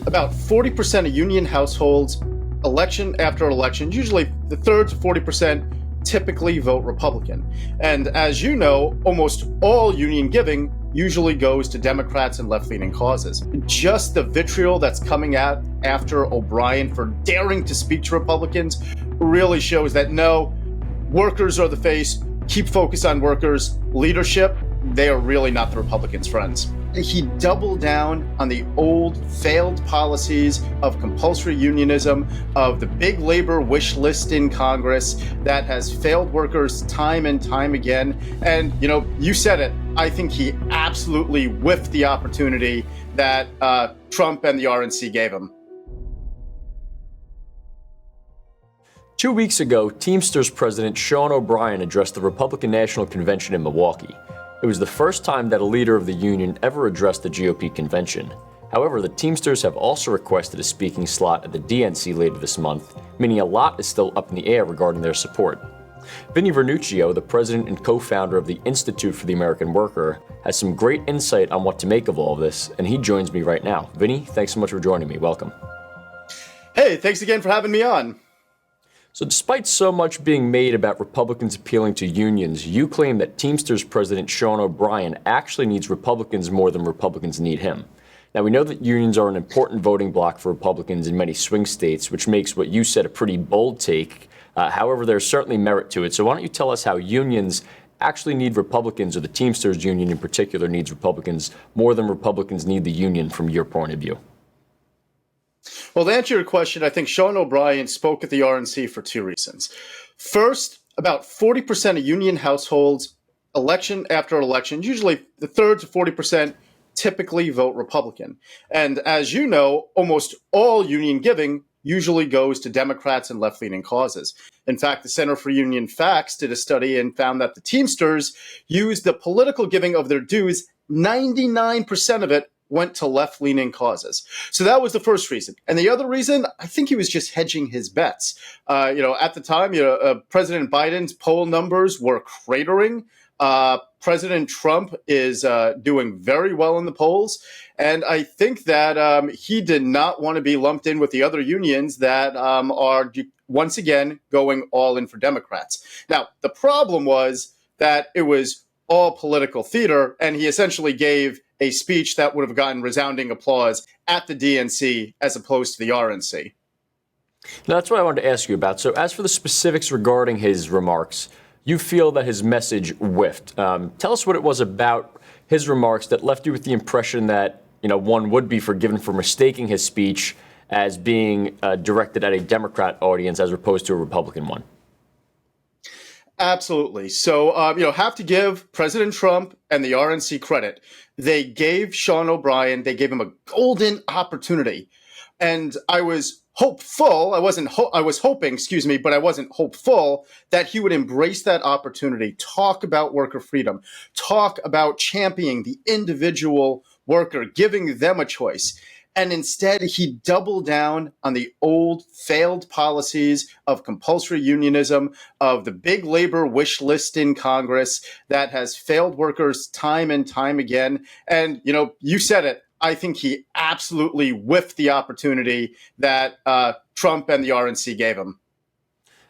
about 40% of union households, election after election, usually the third to 40%, typically vote Republican. And as you know, almost all union giving usually goes to Democrats and left-leaning causes. Just the vitriol that's coming out after O'Brien for daring to speak to Republicans really shows that no, workers are the face, keep focus on workers, leadership, they are really not the Republicans' friends. He doubled down on the old failed policies of compulsory unionism, of the big labor wish list in Congress that has failed workers time and time again. And, you said it, I think he absolutely whiffed the opportunity that Trump and the RNC gave him. 2 weeks ago, Teamsters President Sean O'Brien addressed the Republican National Convention in Milwaukee. It was the first time that a leader of the union ever addressed the GOP convention. However, the Teamsters have also requested a speaking slot at the DNC later this month, meaning a lot is still up in the air regarding their support. Vinnie Vernuccio, the president and co-founder of the Institute for the American Worker, has some great insight on what to make of all of this, and he joins me right now. Vinny, thanks so much for joining me. Welcome. Hey, thanks again for having me on. So despite so much being made about Republicans appealing to unions, you claim that Teamsters President Sean O'Brien actually needs Republicans more than Republicans need him. Now, we know that unions are an important voting bloc for Republicans in many swing states, which makes what you said a pretty bold take. However, there's certainly merit to it. So why don't you tell us how unions actually need Republicans, or the Teamsters union in particular needs Republicans more than Republicans need the union from your point of view? Well, to answer your question, I think Sean O'Brien spoke at the RNC for two reasons. First, about 40% of union households, election after election, usually the third to 40%, typically vote Republican. And as you know, almost all union giving usually goes to Democrats and left-leaning causes. In fact, the Center for Union Facts did a study and found that the Teamsters used the political giving of their dues, 99% of it went to left-leaning causes. So that was the first reason. And the other reason, I think he was just hedging his bets. At the time, President Biden's poll numbers were cratering. President Trump is doing very well in the polls. And I think that he did not want to be lumped in with the other unions that are, once again, going all in for Democrats. Now, the problem was that it was all political theater, and he essentially gave a speech that would have gotten resounding applause at the DNC as opposed to the RNC. Now, that's what I wanted to ask you about. So as for the specifics regarding his remarks, you feel that his message whiffed. Tell us what it was about his remarks that left you with the impression that, one would be forgiven for mistaking his speech as being directed at a Democrat audience as opposed to a Republican one. Absolutely. So, have to give President Trump and the RNC credit. They gave Sean O'Brien, they gave him a golden opportunity. And I was hopeful, I was hoping, but I wasn't hopeful that he would embrace that opportunity, talk about worker freedom, talk about championing the individual worker, giving them a choice. And instead, he doubled down on the old failed policies of compulsory unionism, of the big labor wish list in Congress that has failed workers time and time again. And, you said it. I think he absolutely whiffed the opportunity that Trump and the RNC gave him.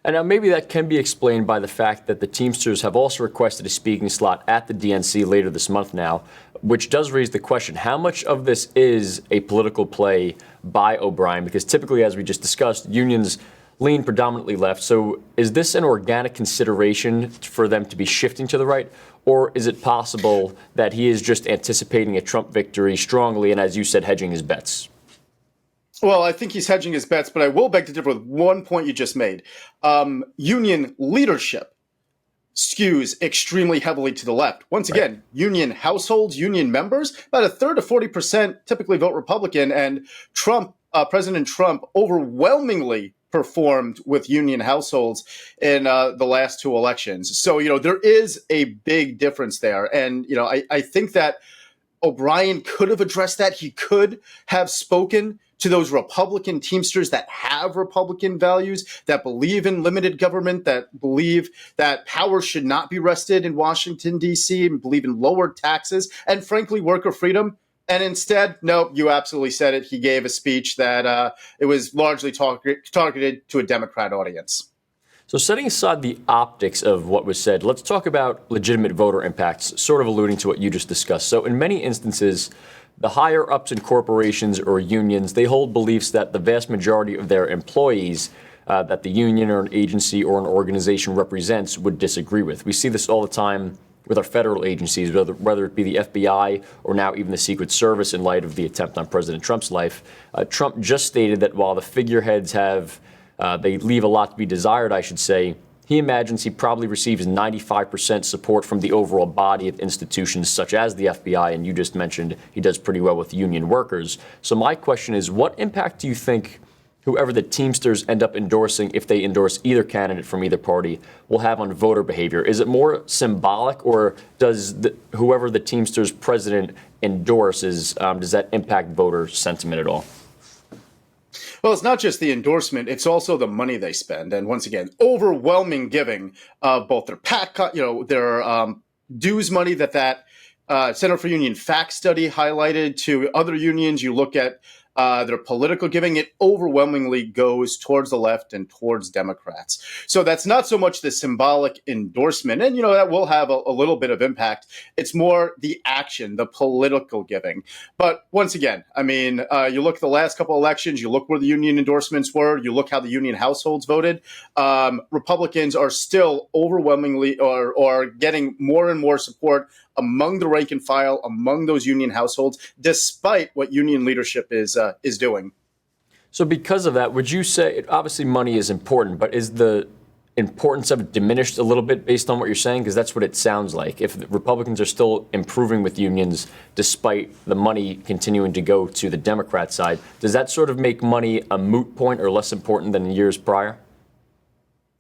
And now maybe that can be explained by the fact that the Teamsters have also requested a speaking slot at the DNC later this month now, which does raise the question, how much of this is a political play by O'Brien? Because typically, as we just discussed, unions lean predominantly left. So is this an organic consideration for them to be shifting to the right? Or is it possible that he is just anticipating a Trump victory strongly and, as you said, hedging his bets? Well, I think he's hedging his bets, but I will beg to differ with one point you just made. Union leadership skews extremely heavily to the left. Once again, union households, union members, about a third to 40% typically vote Republican, and President Trump overwhelmingly performed with union households in the last two elections. So, there is a big difference there. And, I think that O'Brien could have addressed that. He could have spoken to those Republican Teamsters that have Republican values, that believe in limited government, that believe that power should not be rested in Washington, D.C., and believe in lower taxes, and frankly, worker freedom. And instead, nope, you absolutely said it. He gave a speech that it was largely targeted to a Democrat audience. So setting aside the optics of what was said, let's talk about legitimate voter impacts, sort of alluding to what you just discussed. So in many instances, the higher ups in corporations or unions, they hold beliefs that the vast majority of their employees that the union or an agency or an organization represents would disagree with. We see this all the time with our federal agencies, whether it be the FBI or now even the Secret Service in light of the attempt on President Trump's life. Trump just stated that while the figureheads they leave a lot to be desired, I should say, he imagines he probably receives 95% support from the overall body of institutions such as the FBI, and you just mentioned he does pretty well with union workers. So my question is, what impact do you think whoever the Teamsters end up endorsing, if they endorse either candidate from either party, will have on voter behavior? Is it more symbolic, or does whoever the Teamsters president endorses, does that impact voter sentiment at all? Well, it's not just the endorsement; it's also the money they spend, and once again, overwhelming giving of both their their dues money that Center for Union Fact Study highlighted to other unions. You look at their political giving, it overwhelmingly goes towards the left and towards Democrats. So that's not so much the symbolic endorsement, and that will have a little bit of impact. It's more the action, the political giving. But once again, I mean, you look at the last couple elections, you look where the union endorsements were, you look how the union households voted. Republicans are still overwhelmingly or getting more and more support among the rank and file, among those union households, despite what union leadership is doing. So because of that, would you say, obviously money is important, but is the importance of it diminished a little bit based on what you're saying? Because that's what it sounds like. If the Republicans are still improving with unions, despite the money continuing to go to the Democrat side, does that sort of make money a moot point or less important than years prior?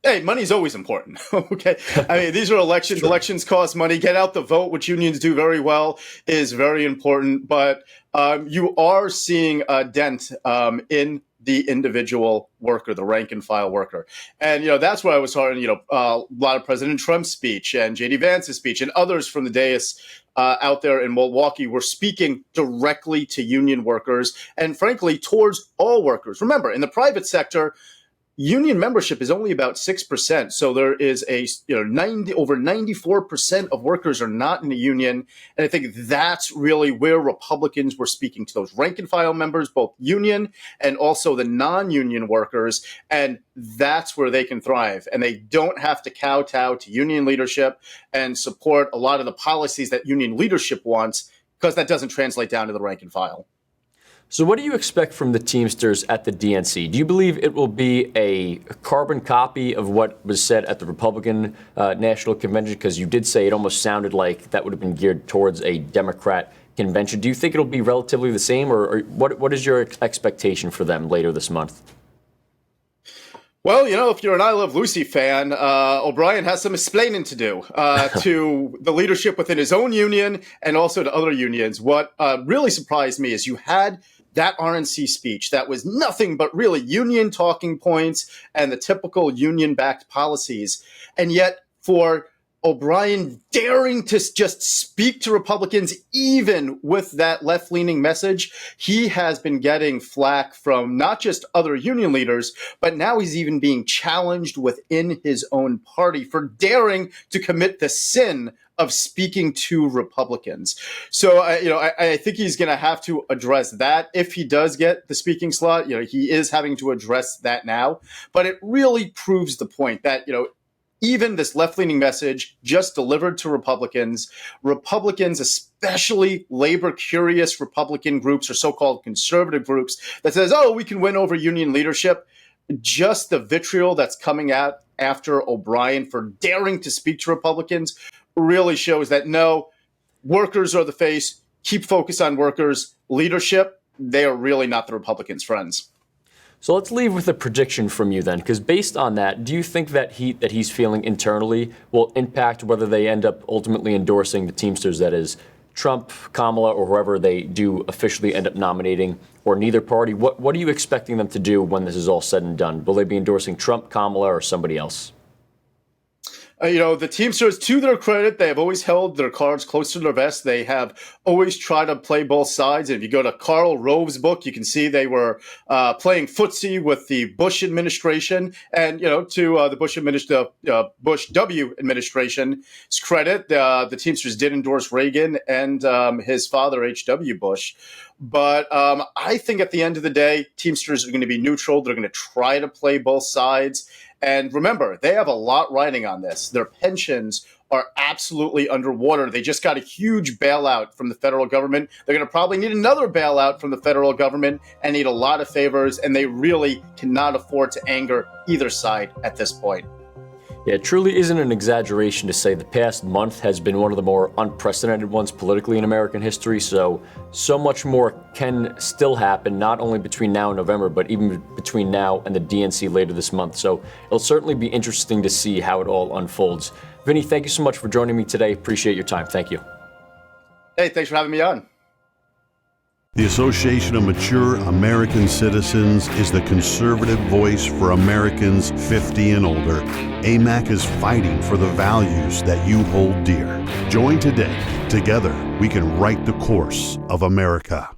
Hey, money's always important. Okay. I mean, these are elections. Sure. Elections cost money. Get out the vote, which unions do very well, is very important. But you are seeing a dent in the individual worker, the rank and file worker. And, that's why I was hearing, a lot of President Trump's speech and J.D. Vance's speech and others from the dais out there in Milwaukee were speaking directly to union workers and, frankly, towards all workers. Remember, in the private sector, union membership is only about 6%. So there is over 94% of workers are not in a union. And I think that's really where Republicans were speaking to those rank and file members, both union and also the non-union workers. And that's where they can thrive. And they don't have to kowtow to union leadership and support a lot of the policies that union leadership wants, because that doesn't translate down to the rank and file. So what do you expect from the Teamsters at the DNC? Do you believe it will be a carbon copy of what was said at the Republican National Convention? Because you did say it almost sounded like that would have been geared towards a Democrat convention. Do you think it'll be relatively the same, or what is your expectation for them later this month? Well, if you're an I Love Lucy fan, O'Brien has some explaining to do to the leadership within his own union and also to other unions. What really surprised me is you had that RNC speech that was nothing but really union talking points and the typical union-backed policies. And yet for O'Brien daring to just speak to Republicans, even with that left-leaning message, he has been getting flack from not just other union leaders, but now he's even being challenged within his own party for daring to commit the sin of speaking to Republicans. So, I think he's going to have to address that. If he does get the speaking slot, he is having to address that now. But it really proves the point that, even this left-leaning message just delivered to Republicans, especially labor-curious Republican groups or so-called conservative groups that says, oh, we can win over union leadership. Just the vitriol that's coming out after O'Brien for daring to speak to Republicans really shows that, no, workers are the face. Keep focus on workers. Leadership, they are really not the Republicans' friends. So let's leave with a prediction from you then, because based on that, do you think that heat that he's feeling internally will impact whether they end up ultimately endorsing the Teamsters, that is, Trump, Kamala, or whoever they do officially end up nominating, or neither party? What are you expecting them to do when this is all said and done? Will they be endorsing Trump, Kamala, or somebody else? The Teamsters, to their credit, they have always held their cards close to their vest. They have always tried to play both sides. And if you go to Karl Rove's book, you can see they were playing footsie with the Bush administration. And, to the Bush W administration's credit, the Teamsters did endorse Reagan and his father, H.W. Bush. But I think at the end of the day, Teamsters are going to be neutral. They're going to try to play both sides. And remember, they have a lot riding on this. Their pensions are absolutely underwater. They just got a huge bailout from the federal government. They're going to probably need another bailout from the federal government and need a lot of favors, and they really cannot afford to anger either side at this point. Yeah, it truly isn't an exaggeration to say the past month has been one of the more unprecedented ones politically in American history, so much more can still happen, not only between now and November, but even between now and the DNC later this month. So it'll certainly be interesting to see how it all unfolds. Vinny, thank you so much for joining me today. Appreciate your time. Thank you. Hey, thanks for having me on. The Association of Mature American Citizens is the conservative voice for Americans 50 and older. AMAC is fighting for the values that you hold dear. Join today. Together, we can write the course of America.